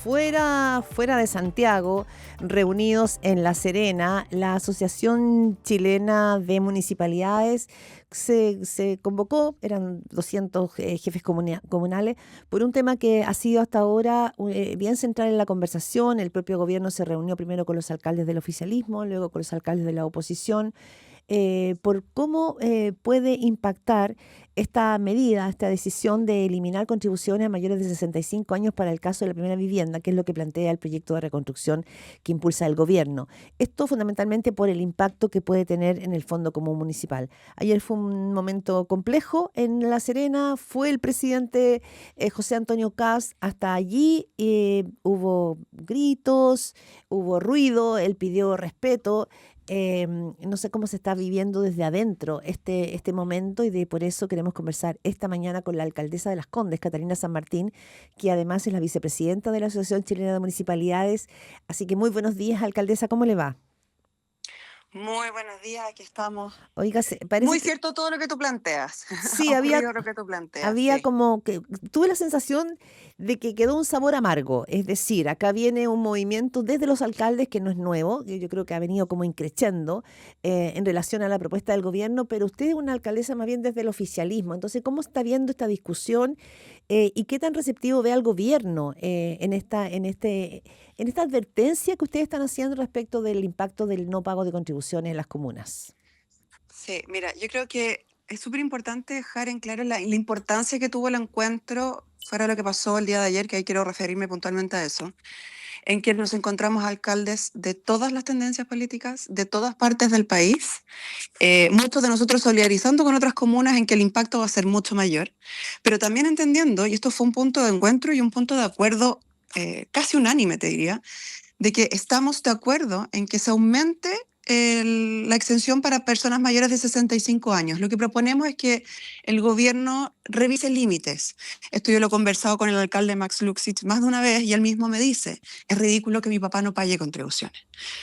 fuera de Santiago, reunidos en La Serena, la Asociación Chilena de Municipalidades se convocó, eran 200 jefes comunales, por un tema que ha sido hasta ahora bien central en la conversación. El propio gobierno se reunió primero con los alcaldes del oficialismo, luego con los alcaldes de la oposición, por cómo puede impactar esta medida, esta decisión de eliminar contribuciones a mayores de 65 años para el caso de la primera vivienda, que es lo que plantea el proyecto de reconstrucción que impulsa el gobierno. Esto fundamentalmente por el impacto que puede tener en el Fondo Común Municipal. Ayer fue un momento complejo en La Serena, fue el presidente José Antonio Kast hasta allí, hubo gritos, hubo ruido, él pidió respeto. No sé cómo se está viviendo desde adentro este momento por eso queremos conversar esta mañana con la alcaldesa de Las Condes, Catalina San Martín, que además es la vicepresidenta de la Asociación Chilena de Municipalidades. Así que muy buenos días, alcaldesa, ¿cómo le va? Muy buenos días, aquí estamos. Oiga, parece Muy que cierto todo lo que tú planteas. sí, Ha ocurrido lo que tú planteas, había sí. como que tuve la sensación de que quedó un sabor amargo. Es decir, acá viene un movimiento desde los alcaldes que no es nuevo, que yo creo que ha venido como increciendo en relación a la propuesta del gobierno, pero usted es una alcaldesa más bien desde el oficialismo. Entonces, ¿cómo está viendo esta discusión y qué tan receptivo ve al gobierno en esta advertencia que ustedes están haciendo respecto del impacto del no pago de contribuciones en las comunas? Sí, mira, yo creo que es súper importante dejar en claro la importancia que tuvo el encuentro, fuera lo que pasó el día de ayer, que ahí quiero referirme puntualmente a eso, en que nos encontramos alcaldes de todas las tendencias políticas, de todas partes del país, muchos de nosotros solidarizando con otras comunas en que el impacto va a ser mucho mayor, pero también entendiendo, y esto fue un punto de encuentro y un punto de acuerdo casi unánime, te diría, de que estamos de acuerdo en que se aumente la exención para personas mayores de 65 años. Lo que proponemos es que el gobierno revise límites. Esto yo lo he conversado con el alcalde Max Luxich más de una vez y él mismo me dice, es ridículo que mi papá no pague contribuciones.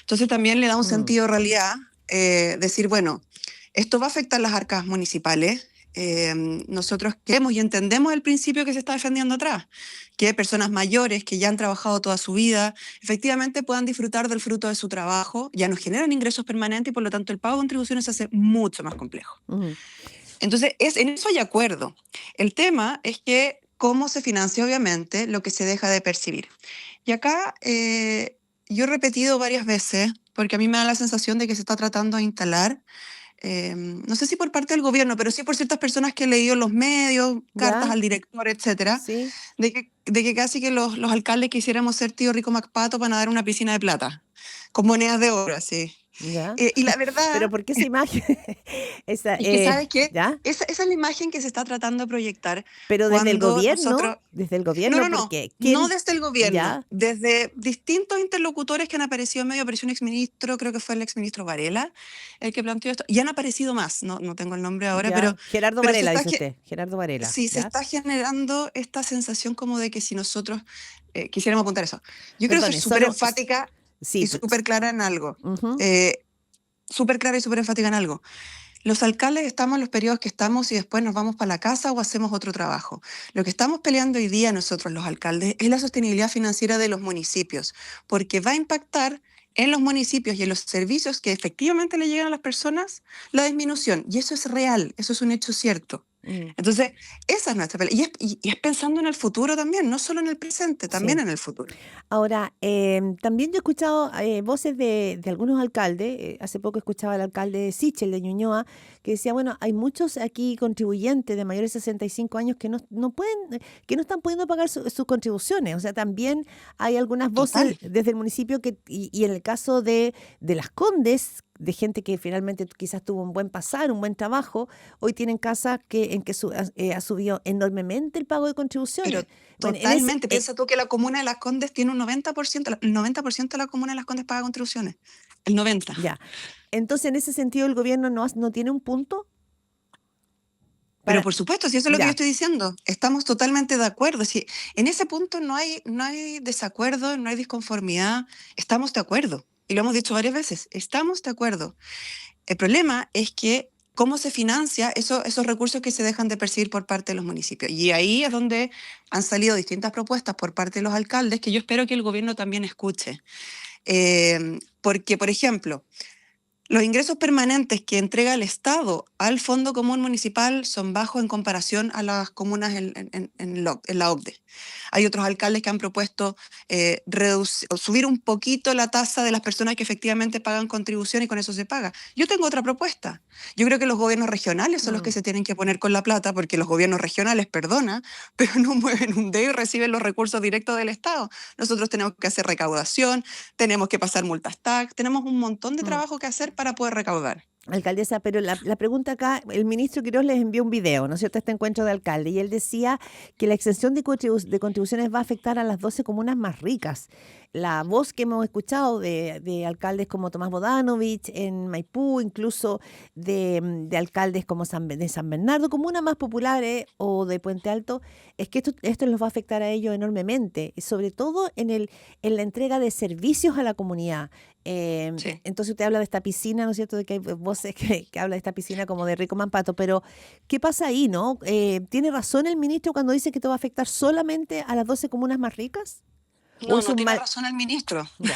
Entonces también le da un Mm, sentido de realidad decir, bueno, esto va a afectar las arcas municipales. Nosotros queremos y entendemos el principio que se está defendiendo atrás, que personas mayores que ya han trabajado toda su vida efectivamente puedan disfrutar del fruto de su trabajo, ya no generan ingresos permanentes y por lo tanto el pago de contribuciones se hace mucho más complejo. mm. Entonces, en eso hay acuerdo. El tema es que cómo se financia obviamente lo que se deja de percibir. Y acá yo he repetido varias veces, porque a mí me da la sensación de que se está tratando de instalar no sé si por parte del gobierno, pero sí por ciertas personas que he leído en los medios, cartas ¿Ya? al director, etcétera, ¿Sí? de que casi que los alcaldes quisiéramos ser tío Rico MacPato para nadar en una piscina de plata, con monedas de oro, así. ¿Ya? Y la verdad Pero ¿por qué esa imagen? Esa, es que, ¿sabes qué? ¿ya? Esa es la imagen que se está tratando de proyectar Pero cuando nosotros. desde el No, gobierno, no, no, porque no ¿quién? desde el gobierno, ¿Ya? desde distintos interlocutores que han aparecido en medio, apareció un exministro, creo que fue el exministro Varela, el que planteó esto, y han aparecido más, no tengo el nombre ahora, ¿Ya? Gerardo pero se Varela, está, dice usted. Gerardo Varela, sí, se ¿ya? está generando esta sensación como de que si nosotros quisiéramos apuntar eso. Yo creo que soy Perdone, súper solo... enfática Sí, y súper clara en algo, ujú. eh, súper clara y súper enfática en algo. Los alcaldes estamos en los periodos que estamos y después nos vamos para la casa o hacemos otro trabajo. Lo que estamos peleando hoy día nosotros los alcaldes es la sostenibilidad financiera de los municipios, porque va a impactar en los municipios y en los servicios que efectivamente le llegan a las personas la disminución. Y eso es real, eso es un hecho cierto. Mm, Entonces, esa es nuestra pelea. Y es pensando en el futuro también, no solo en el presente, también sí. en el futuro. Ahora, también yo he escuchado voces de algunos alcaldes. Hace poco escuchaba al alcalde Sichel de Ñuñoa, que decía, bueno, hay muchos aquí contribuyentes de mayores de 65 años que no pueden, que no están pudiendo pagar sus contribuciones. O sea, también hay algunas Total. voces desde el municipio y en el caso de Las Condes, de gente que finalmente quizás tuvo un buen pasar, un buen trabajo, hoy tienen casas en que ha subido enormemente el pago de Pero contribuciones. Bueno, totalmente, piensa tú que la comuna de Las Condes tiene un 90%, el 90% de la comuna de Las Condes paga contribuciones. El 90%. ya. Entonces, en ese sentido, el gobierno no tiene un punto Pero para... por supuesto, si eso es lo que yo Ya, estoy diciendo, estamos totalmente de acuerdo. Si en ese punto no hay desacuerdo, no hay disconformidad, estamos de acuerdo. Y lo hemos dicho varias veces, estamos de acuerdo. El problema es que cómo se financia esos recursos que se dejan de percibir por parte de los municipios. Y ahí es donde han salido distintas propuestas por parte de los alcaldes que yo espero que el gobierno también escuche. Porque, por ejemplo, los ingresos permanentes que entrega el Estado al Fondo Común Municipal son bajos en comparación a las comunas en la OCDE. Hay otros alcaldes que han propuesto subir un poquito la tasa de las personas que efectivamente pagan contribución y con eso se paga. Yo tengo otra propuesta. Yo creo que los gobiernos regionales son los que se tienen que poner con la plata, porque los gobiernos regionales perdonan, pero no mueven un dedo y reciben los recursos directos del Estado. Nosotros tenemos que hacer recaudación, tenemos que pasar multas TAC, tenemos un montón de Mm. trabajo que hacer para poder recaudar. Alcaldesa, pero la pregunta acá, el ministro Quirós les envió un video, ¿no es cierto?, a este encuentro de alcalde, y él decía que la exención de contribuciones va a afectar a las 12 comunas más ricas. La voz que hemos escuchado de alcaldes como Tomás Bodanovich en Maipú, incluso de alcaldes como de San Bernardo, comunas más populares, o de Puente Alto, es que esto los va a afectar a ellos enormemente, sobre todo en la entrega de servicios a la comunidad. Sí. Entonces usted habla de esta piscina, ¿no es cierto?, de que hay voces que habla de esta piscina como de Rico Mampato, pero ¿qué pasa ahí, no? ¿Tiene razón el ministro cuando dice que esto va a afectar solamente a las 12 comunas más ricas? ¿O No, es no un tiene mal...? razón el ministro. Ya.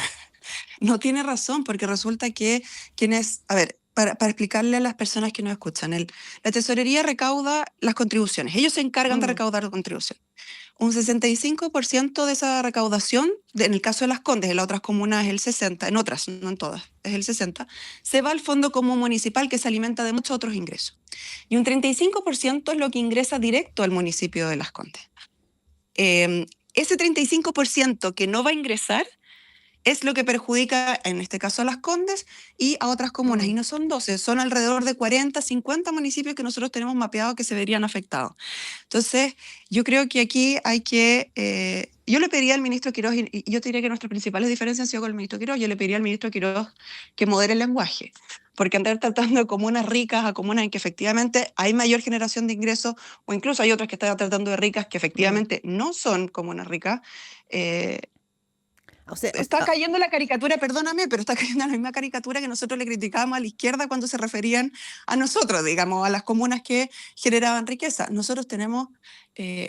No tiene razón, porque resulta que quienes, a ver, para explicarle a las personas que nos escuchan, la tesorería recauda las contribuciones, ellos se encargan de Mm, recaudar la contribución. Un 65% de esa recaudación, en el caso de Las Condes, en las otras comunas es el 60%, en otras, no en todas, es el 60%, se va al Fondo Común Municipal que se alimenta de muchos otros ingresos. Y un 35% es lo que ingresa directo al municipio de Las Condes. Ese 35% que no va a ingresar es lo que perjudica, en este caso, a Las Condes y a otras comunas. Y mm. no son 12, son alrededor de 40, 50 municipios que nosotros tenemos mapeados que se verían afectados. Entonces, yo creo que aquí hay que... yo le pediría al ministro Quirós, y yo te diría que nuestras principales diferencias han sido con el ministro Quirós, yo le pediría al ministro Quirós que modere el lenguaje, porque andar tratando de comunas ricas a comunas en que efectivamente hay mayor generación de ingresos, o incluso hay otras que están tratando de ricas que Mm. efectivamente no son comunas ricas, eh, O sea, está cayendo la caricatura, perdóname, pero está cayendo la misma caricatura que nosotros le criticábamos a la izquierda cuando se referían a nosotros, digamos, a las comunas que generaban riqueza. Nosotros tenemos,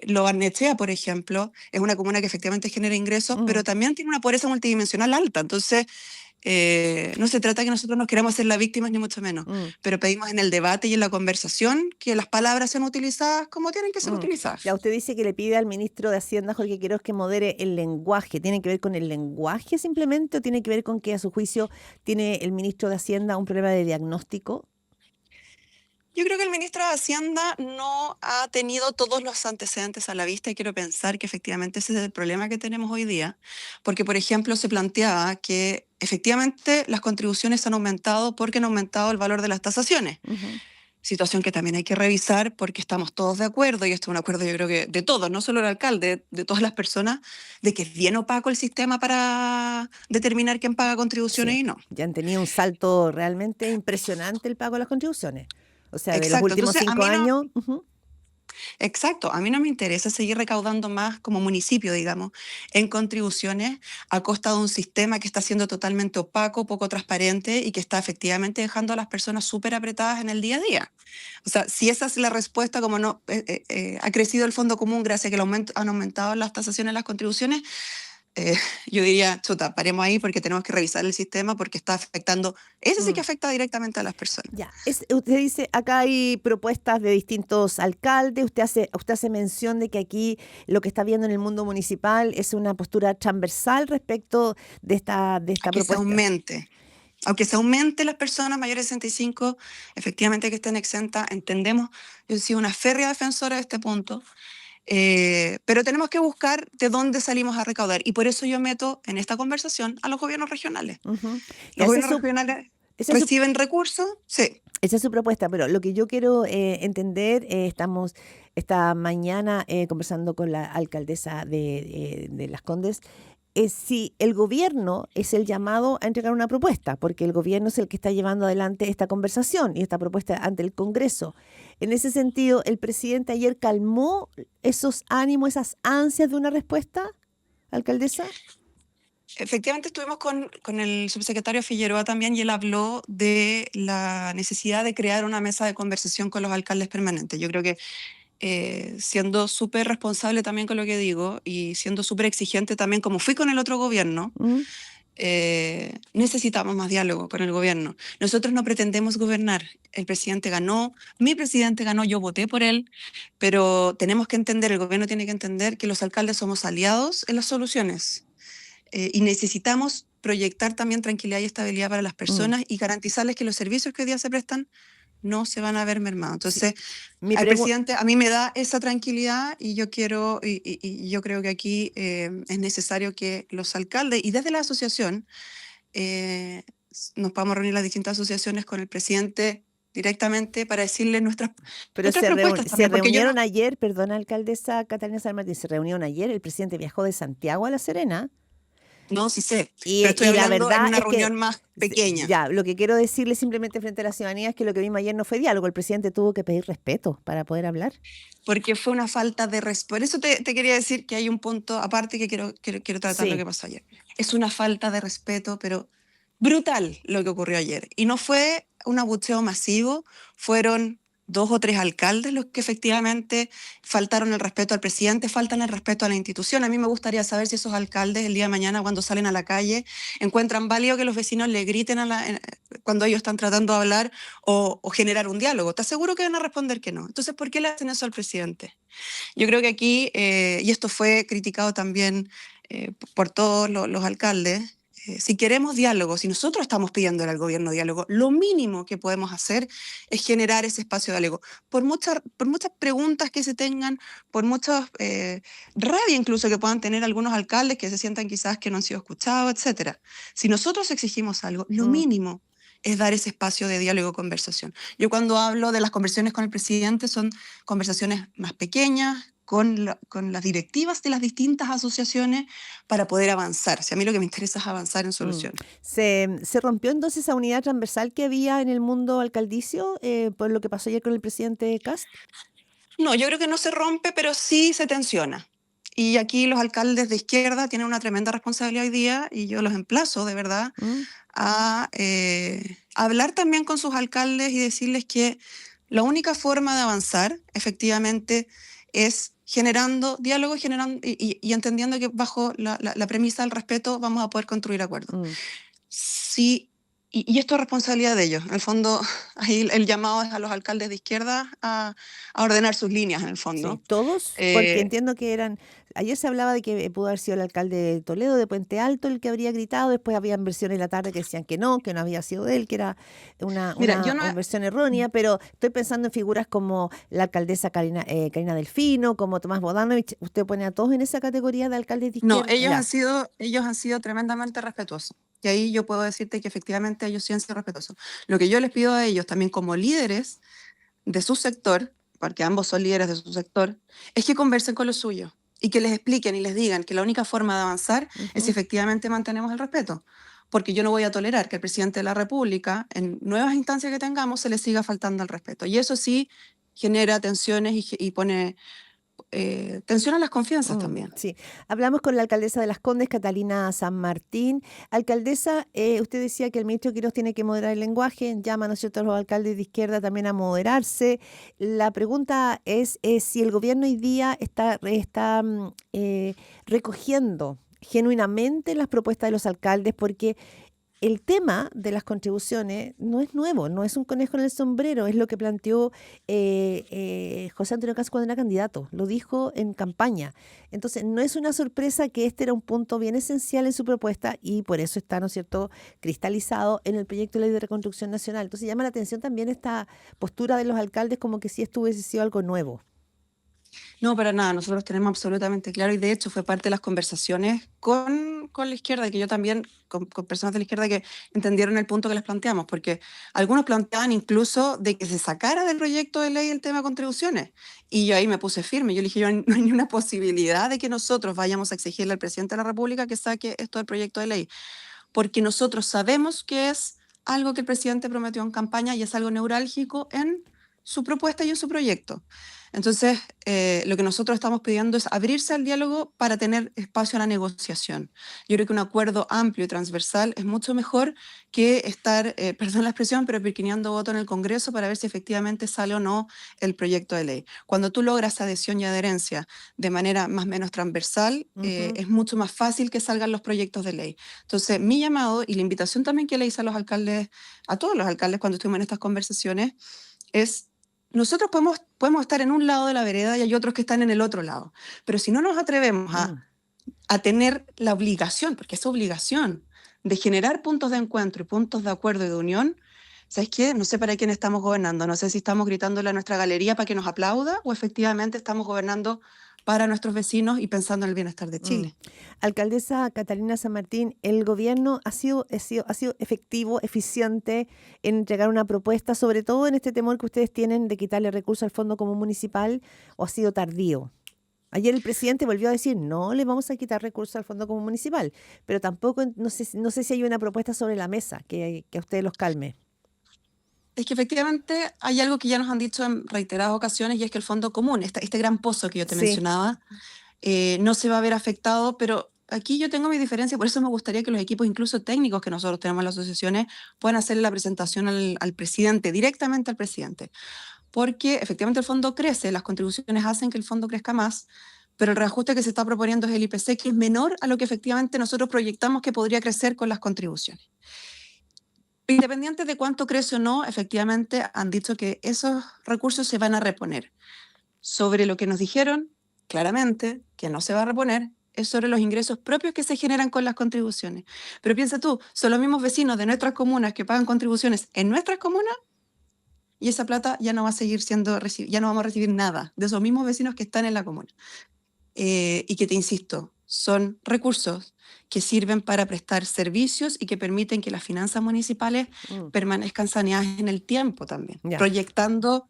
Lo Barnechea, por ejemplo, es una comuna que efectivamente genera ingresos, pero también tiene una pobreza multidimensional alta. Entonces, no se trata que nosotros nos queramos hacer las víctimas, ni mucho menos, mm. pero pedimos en el debate y en la conversación que las palabras sean utilizadas como tienen que ser Mm. Ya utilizadas. usted dice que le pide al ministro de Hacienda, Jorge Quiroz, que modere el lenguaje. ¿Tiene que ver con el lenguaje simplemente o tiene que ver con que a su juicio tiene el ministro de Hacienda un problema de diagnóstico? Yo creo que el ministro de Hacienda no ha tenido todos los antecedentes a la vista y quiero pensar que efectivamente ese es el problema que tenemos hoy día, porque por ejemplo se planteaba que efectivamente las contribuciones han aumentado porque han aumentado el valor de las tasaciones, Ujú. situación que también hay que revisar porque estamos todos de acuerdo y esto es un acuerdo yo creo que de todos, no solo el alcalde, de todas las personas, de que es bien opaco el sistema para determinar quién paga contribuciones Sí, y no. ya han tenido un salto realmente impresionante el pago de las contribuciones. O sea, de los Exacto, últimos entonces a cinco mí no, años. Ujú. Exacto, a mí no me interesa seguir recaudando más como municipio, digamos, en contribuciones a costa de un sistema que está siendo totalmente opaco, poco transparente y que está efectivamente dejando a las personas súper apretadas en el día a día. O sea, si esa es la respuesta, como no ha crecido el fondo común gracias a que han aumentado las tasaciones de las contribuciones, eh, yo diría, chuta, paremos ahí porque tenemos que revisar el sistema porque está afectando, eso sí que Mm. afecta directamente a las personas. Ya, usted dice, acá hay propuestas de distintos alcaldes, usted hace mención de que aquí lo que está viendo en el mundo municipal es una postura transversal respecto de esta Que se propuesta. aumente. Aunque se aumente las personas mayores de 65, efectivamente que estén exentas, entendemos, yo he sido una férrea defensora de este punto, pero tenemos que buscar de dónde salimos a recaudar y por eso yo meto en esta conversación a los gobiernos regionales. Ujú. ¿Los Ya, gobiernos regionales esa es su reciben recursos? Sí. esa es su propuesta, pero lo que yo quiero entender, estamos esta mañana conversando con la alcaldesa de Las Condes, es si el gobierno es el llamado a entregar una propuesta, porque el gobierno es el que está llevando adelante esta conversación y esta propuesta ante el Congreso. En ese sentido, ¿el presidente ayer calmó esos ánimos, esas ansias de una respuesta, alcaldesa? Efectivamente estuvimos con el subsecretario Figueroa también y él habló de la necesidad de crear una mesa de conversación con los alcaldes permanentes. Yo creo que siendo súper responsable también con lo que digo y siendo súper exigente también como fui con el otro gobierno, ¿Mm? necesitamos más diálogo con el gobierno. Nosotros no pretendemos gobernar. El presidente ganó, mi presidente ganó, yo voté por él, pero tenemos que entender, el gobierno tiene que entender que los alcaldes somos aliados en las soluciones y necesitamos proyectar también tranquilidad y estabilidad para las Mm. personas y garantizarles que los servicios que hoy día se prestan no se van a ver mermados. Sí. Entonces, Mi al pregu- presidente a mí me da esa tranquilidad y yo quiero, y yo creo que aquí es necesario que los alcaldes y desde la asociación eh, nos podamos reunir las distintas asociaciones con el presidente directamente para decirle pero nuestras propuestas se también, porque yo reunieron no, ayer, perdona, alcaldesa Catalina San Martín, se reunieron ayer, el presidente viajó de Santiago a La Serena. no, sí sé, pero estoy Y la hablando en verdad una es que, reunión más pequeña. ya, lo que quiero decirle simplemente frente a la ciudadanía es que lo que vimos ayer no fue diálogo. El presidente tuvo que pedir respeto para poder hablar. Porque fue una falta de respeto. Por eso te quería decir que hay un punto aparte que quiero tratar lo Sí. que pasó ayer. Es una falta de respeto, pero brutal lo que ocurrió ayer. Y no fue un abucheo masivo, fueron dos o tres alcaldes los que efectivamente faltaron el respeto al presidente, faltan el respeto a la institución. A mí me gustaría saber si esos alcaldes el día de mañana cuando salen a la calle encuentran válido que los vecinos le griten cuando ellos están tratando de hablar o generar un diálogo. Te aseguro que van a responder que no. Entonces, ¿por qué le hacen eso al presidente? Yo creo que aquí, y esto fue criticado también por todos los alcaldes, si queremos diálogo, si nosotros estamos pidiendo al gobierno diálogo, lo mínimo que podemos hacer es generar ese espacio de diálogo. Por muchas preguntas que se tengan, por muchas rabia incluso que puedan tener algunos alcaldes que se sientan quizás que no han sido escuchados, etcétera. Si nosotros exigimos algo, lo Mm. mínimo es dar ese espacio de diálogo y conversación. Yo cuando hablo de las conversaciones con el presidente son conversaciones más pequeñas, con las directivas de las distintas asociaciones para poder avanzar. Si a mí lo que me interesa es avanzar en Mm. soluciones. Se rompió entonces esa unidad transversal que había en el mundo alcaldicio por lo que pasó ayer con el presidente Kast. No, yo creo que no se rompe, pero sí se tensiona. Y aquí los alcaldes de izquierda tienen una tremenda responsabilidad hoy día y yo los emplazo de verdad Mm. a hablar también con sus alcaldes y decirles que la única forma de avanzar efectivamente es generando diálogo y entendiendo que bajo la premisa del respeto vamos a poder construir acuerdos. Mm. Sí, y esto es responsabilidad de ellos. En el fondo, ahí el llamado es a los alcaldes de izquierda a ordenar sus líneas, en el Sí, fondo. todos, porque Eh, entiendo que eran, ayer se hablaba de que pudo haber sido el alcalde de Toledo, de Puente Alto, el que habría gritado, después habían versiones en la tarde que decían que no había sido él, que era mira, yo no... una versión errónea, pero estoy pensando en figuras como la alcaldesa Karina Delfino, como Tomás Bodanovich, usted pone a todos en esa categoría de alcaldes de No, izquierda, ya. ellos han sido tremendamente respetuosos. Y ahí yo puedo decirte que efectivamente ellos sí han sido respetuosos. Lo que yo les pido a ellos también como líderes de su sector, porque ambos son líderes de su sector, es que conversen con los suyos y que les expliquen y les digan que la única forma de avanzar es si Ujú. efectivamente mantenemos el respeto. Porque yo no voy a tolerar que al presidente de la República, en nuevas instancias que tengamos, se le siga faltando el respeto. Y eso sí genera tensiones y pone tensión a las confianzas también. Sí, hablamos con la alcaldesa de Las Condes, Catalina San Martín. Alcaldesa, usted decía que el ministro Quiroz tiene que moderar el lenguaje, llama, ¿no es cierto?, a los alcaldes de izquierda también a moderarse. La pregunta es si el gobierno hoy día está recogiendo genuinamente las propuestas de los alcaldes, porque el tema de las contribuciones no es nuevo, no es un conejo en el sombrero, es lo que planteó José Antonio Caz cuando era candidato, lo dijo en campaña. Entonces, no es una sorpresa que este era un punto bien esencial en su propuesta y por eso está, ¿no es cierto?, cristalizado en el proyecto de ley de reconstrucción nacional. Entonces, llama la atención también esta postura de los alcaldes como que si esto hubiese sido algo nuevo. No, para nada, nosotros tenemos absolutamente claro y de hecho fue parte de las conversaciones con la izquierda, y que yo también, con personas de la izquierda que entendieron el punto que les planteamos, porque algunos planteaban incluso de que se sacara del proyecto de ley el tema de contribuciones. Y yo ahí me puse firme, yo le dije, yo, no hay ni una posibilidad de que nosotros vayamos a exigirle al presidente de la República que saque esto del proyecto de ley, porque nosotros sabemos que es algo que el presidente prometió en campaña y es algo neurálgico en su propuesta y en su proyecto. Entonces, lo que nosotros estamos pidiendo es abrirse al diálogo para tener espacio a la negociación. Yo creo que un acuerdo amplio y transversal es mucho mejor que estar, perdón la expresión, pero pirquineando voto en el Congreso para ver si efectivamente sale o no el proyecto de ley. Cuando tú logras adhesión y adherencia de manera más o menos transversal, Ujú. es mucho más fácil que salgan los proyectos de ley. Entonces, mi llamado y la invitación también que le hice a los alcaldes, a todos los alcaldes cuando estuvimos en estas conversaciones, es nosotros podemos estar en un lado de la vereda y hay otros que están en el otro lado, pero si no nos atrevemos Mm. a tener la obligación, porque es obligación, de generar puntos de encuentro y puntos de acuerdo y de unión, ¿sabes qué? No sé para quién estamos gobernando, no sé si estamos gritándole a nuestra galería para que nos aplauda o efectivamente estamos gobernando para nuestros vecinos y pensando en el bienestar de Mm. Chile. Alcaldesa Catalina San Martín, ¿el gobierno ha sido efectivo, eficiente en entregar una propuesta, sobre todo en este temor que ustedes tienen de quitarle recursos al Fondo Común Municipal, o ha sido tardío? Ayer el presidente volvió a decir, no le vamos a quitar recursos al Fondo Común Municipal, pero tampoco, no sé si hay una propuesta sobre la mesa que a ustedes los calme. Es que efectivamente hay algo que ya nos han dicho en reiteradas ocasiones y es que el fondo común, este gran pozo que yo te Sí. mencionaba, no se va a ver afectado, pero aquí yo tengo mi diferencia, por eso me gustaría que los equipos, incluso técnicos que nosotros tenemos en las asociaciones, puedan hacerle la presentación al presidente, directamente al presidente, porque efectivamente el fondo crece, las contribuciones hacen que el fondo crezca más, pero el reajuste que se está proponiendo es el IPC, que es menor a lo que efectivamente nosotros proyectamos que podría crecer con las contribuciones. Independiente de cuánto crece o no, efectivamente han dicho que esos recursos se van a reponer. Sobre lo que nos dijeron, claramente, que no se va a reponer, es sobre los ingresos propios que se generan con las contribuciones. Pero piensa tú, son los mismos vecinos de nuestras comunas que pagan contribuciones en nuestras comunas y esa plata ya no va a seguir siendo, ya no vamos a recibir nada de esos mismos vecinos que están en la comuna. Y que te insisto, son recursos que sirven para prestar servicios y que permiten que las finanzas municipales Mm. permanezcan saneadas en el tiempo también, Ya. proyectando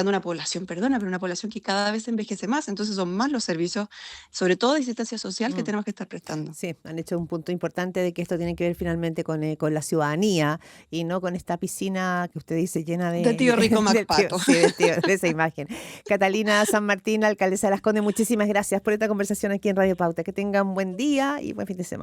una población, perdona, pero una población que cada vez envejece más, entonces son más los servicios, sobre todo de asistencia social, que Mm. tenemos que estar prestando. Sí, han hecho un punto importante de que esto tiene que ver finalmente con la ciudadanía y no con esta piscina que usted dice llena De tío Rico del tío, MacPato. sí, de esa imagen. Catalina San Martín, alcaldesa de Las Condes, muchísimas gracias por esta conversación aquí en Radio Pauta. Que tengan buen día y buen fin de semana.